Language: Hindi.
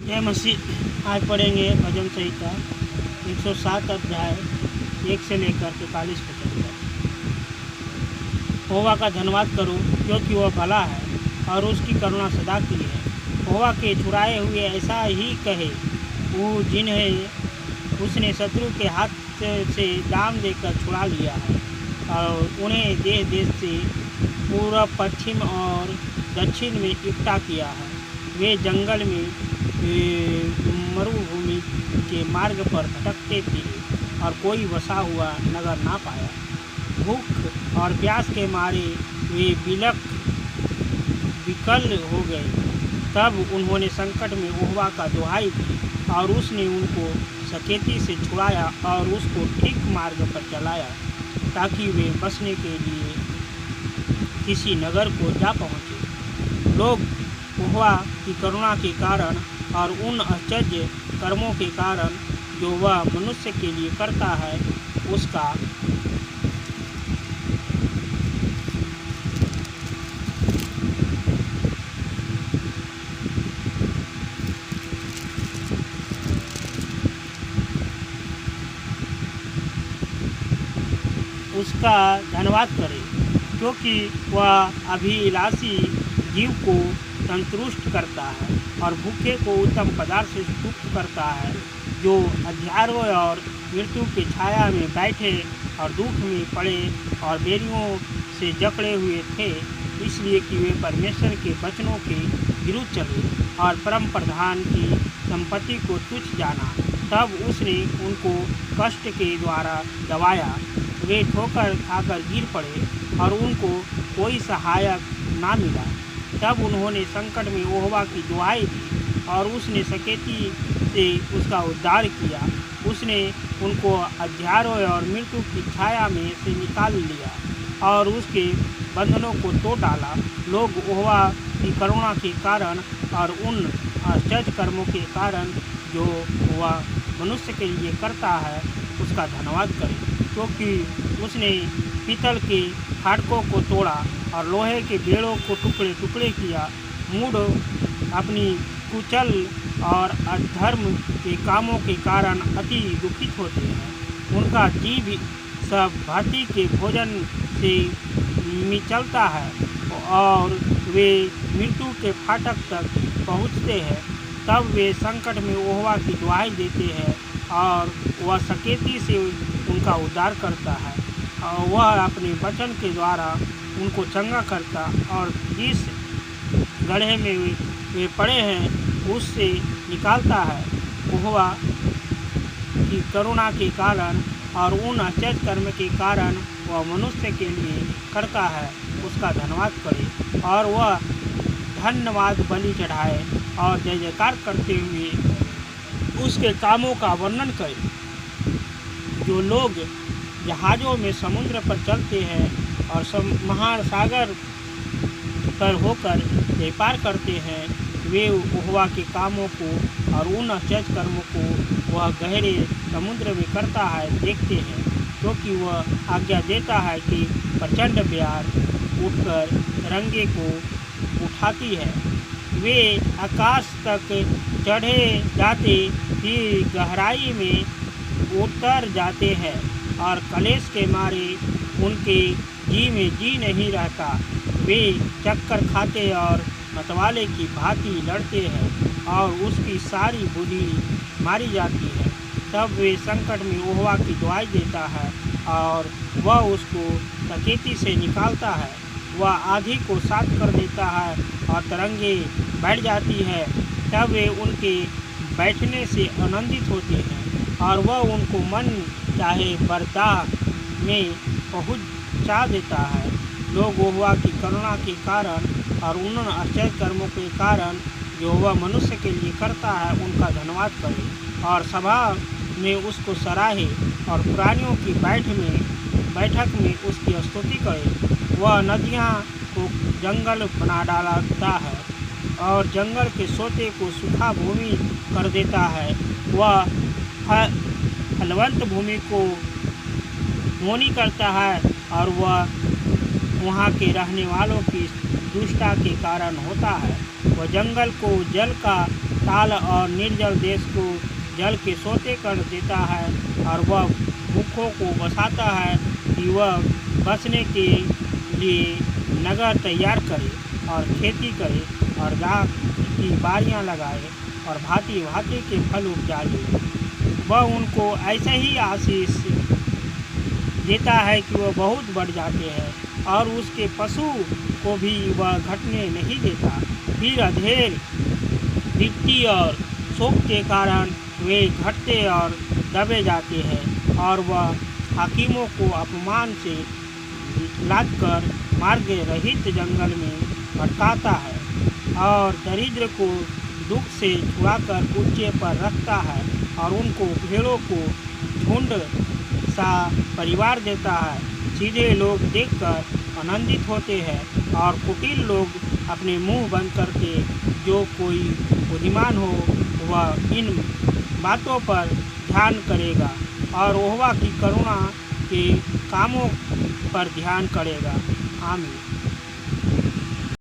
जय मसीह। आज पढ़ेंगे भजन संहिता 107 अध्याय 1 से लेकर 43 वचन तक। यहोवा का धन्यवाद करो क्योंकि वह भला है और उसकी करुणा सदा की है। यहोवा के छुड़ाए हुए ऐसा ही कहे, वो जिन्हें उसने शत्रु के हाथ से दाम देकर छुड़ा लिया है और उन्हें देश देश से पूर्व पश्चिम और दक्षिण में इकट्ठा किया है। वे जंगल में मरुभूमि के मार्ग पर भटकते फिरे और कोई बसा हुआ नगर ना पाया। भूख और प्यास के मारे वे विकल हो गए। तब उन्होंने संकट में यहोवा का दुहाई दी और उसने उनको सकेती से छुड़ाया और उसको ठीक मार्ग पर चलाया, ताकि वे बसने के लिए किसी नगर को जा पहुँचे। लोग यहोवा की करुणा के कारण और उन आश्चर्य कर्मों के कारण जो वह मनुष्य के लिए करता है उसका धन्यवाद करें, क्योंकि वह अभिलाषी जीव को संतुष्ट करता है और भूखे को उत्तम पदार्थ से तृप्त करता है। जो अंधियारों और मृत्यु की छाया में बैठे और दुख में पड़े और बेरियों से जकड़े हुए थे, इसलिए कि वे परमेश्वर के वचनों के विरुद्ध चले और परम प्रधान की संपत्ति को तुच्छ जाना। तब उसने उनको कष्ट के द्वारा दबाया। वे ठोकर खाकर गिर पड़े और उनको कोई सहायक ना मिला। तब उन्होंने संकट में यहोवा की दुहाई दी और उसने सकेती से उसका उद्धार किया। उसने उनको अंधियारों और मृत्यु की छाया में से निकाल लिया और उसके बंधनों को तोड़ डाला। लोग यहोवा की करुणा के कारण और उन आश्चर्य कर्मों के कारण जो वह मनुष्य के लिए करता है उसका धन्यवाद करें, क्योंकि उसने पीतल के फाटकों को तोड़ा और लोहे के बेड़ों को टुकड़े टुकड़े किया। मूढ़ अपनी कुचल और अधर्म के कामों के कारण अति दुखित होते हैं। उनका जीव सब भांति के भोजन से मिचलता है और वे मृत्यु के फाटक तक पहुँचते हैं। तब वे संकट में यहोवा की दुहाई देते हैं और वह सकेती से उनका उद्धार करता है और वह अपने वचन के द्वारा उनको चंगा करता और जिस गड्ढे में वे पड़े हैं उससे निकालता है। यहोवा की करुणा के कारण और उन आश्चर्य कर्म के कारण वह मनुष्य के लिए करता है उसका धन्यवाद करे और वह धन्यवाद बलि चढ़ाए और जय जयकार करते हुए उसके कामों का वर्णन करे। जो लोग जहाज़ों में समुद्र पर चलते हैं और महासागर पर होकर व्यापार करते हैं, वे यहोवा के कामों को और उन आश्चर्य कर्मों को वह गहरे समुद्र में करता है देखते हैं, क्योंकि वह आज्ञा देता है कि प्रचंड बयार उठकर रंगे को उठाती है। वे आकाश तक चढ़े जाते फिर गहराई में उतर जाते हैं और कलेश के मारे उनके जी में जी नहीं रहता। वे चक्कर खाते और मतवाले की भांति लड़ते हैं और उसकी सारी बुद्धि मारी जाती है। तब वे संकट में यहोवा की दुहाई देता है और वह उसको सकेती से निकालता है। वह आधी को साफ कर देता है और तरंगे बैठ जाती है। तब वे उनके बैठने से आनंदित होते हैं और वह उनको मन चाहे बरदाह में पहुंचा देता है। लोग यहोवा की करुणा के कारण और उन आश्चर्य कर्मों के कारण जो वह मनुष्य के लिए करता है उनका धन्यवाद करें और सभा में उसको सराहे और पुरानियों की बैठक में उसकी स्तुति करे। वह नदियाँ को जंगल बना डालता है और जंगल के सोते को सूखा भूमि कर देता है। वह फलवंत भूमि को मोनी करता है और वह वहाँ के रहने वालों की दुष्टता के कारण होता है। वह जंगल को जल का ताल और निर्जल देश को जल के सोते कर देता है, और वह भूखों को बसाता है कि वह बसने के लिए नगर तैयार करे और खेती करे और गाँव की बारियां लगाए और भांति भांति के फल उपजाए। वह उनको ऐसे ही आशीष देता है कि वह बहुत बढ़ जाते हैं, और उसके पशु को भी वह घटने नहीं देता। फिर अंधेर, विपत्ति और शोक के कारण वे घटते और दबे जाते हैं, और वह हाकिमों को अपमान से लादकर मार्ग रहित जंगल में भटकाता है, और दरिद्र को दुख से छुड़ाकर ऊंचे पर रखता है, और उनको भेड़ों को झुंड सा परिवार देता है। सीधे लोग देखकर आनंदित होते हैं, और कुटिल लोग अपने मुंह बंद करके, जो कोई बुद्धिमान हो वह इन बातों पर ध्यान करेगा और यहोवा की करुणा के कामों पर ध्यान करेगा। आमीन।